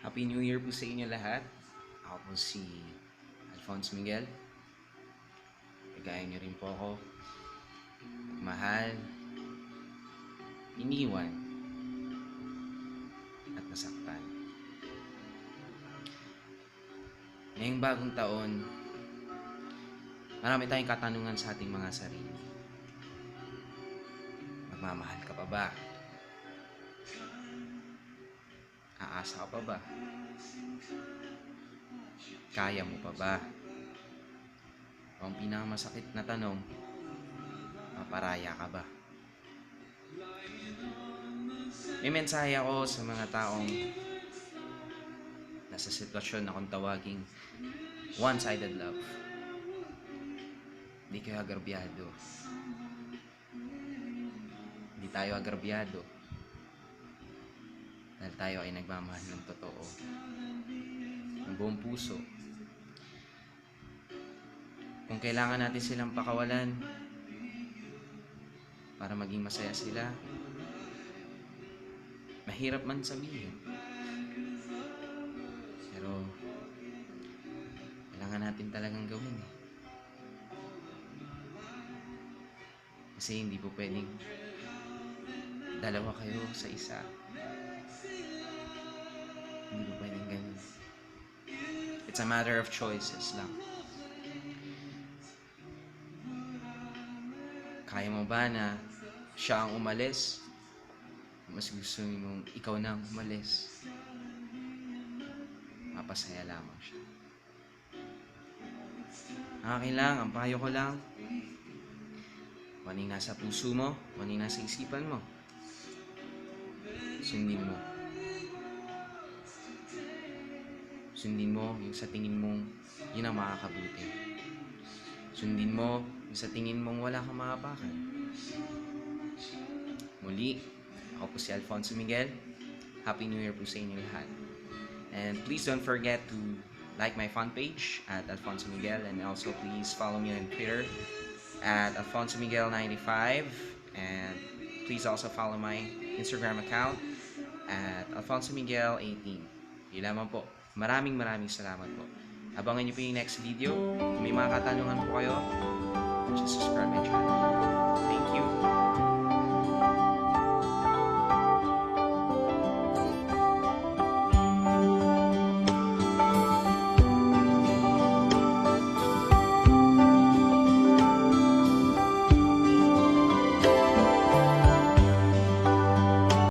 Happy New Year po sa inyo lahat. Ako po si Alfonso Miguel. Kagaya niyo rin po ako. Mahal, iniwan, at nasaktan. Ngayong bagong taon, marami tayong katanungan sa ating mga sarili. Magmamahal ka pa ba? Aasa ka pa ba? Kaya mo pa ba? O ang pinakamasakit na tanong, maparaya ka ba? May mensahe ako sa mga taong nasa sitwasyon na kung tawaging one-sided love. Hindi kayo agrabyado. Hindi tayo agrabyado. Dahil tayo ay nagmamahal ng totoo. Ng buong puso. Kung kailangan natin silang pakawalan para maging masaya sila, mahirap man sabihin. Pero kailangan natin talagang gawin eh. Kasi hindi po pwedeng dalawa kayo sa isa. Hindi po pwedeng ganun. It's a matter of choices lang. Kaya mo ba na siya ang umalis? Mas gusto mong ikaw na ang umalis? Mapasaya lamang siya. Akin lang, ang payo ko lang, kung anong nasa puso mo, kung anong nasa isipan mo, sundin mo. Sundin mo yung sa tingin mong yun ang makakabuti. Sundin mo yung sa tingin mong wala kang maapakan. Muli, ako po si Alfonso Miguel. Happy New Year po sa inyo lahat. And please don't forget to like my fan page at Alfonso Miguel, and also please follow me on Twitter at Alfonso Miguel 95, and please also follow my Instagram account at Alfonso Miguel 18. Yun lamang po. Maraming salamat po. Abangan niyo po yung next video. Kung may mga katanungan po kayo, just subscribe my channel. Thank you.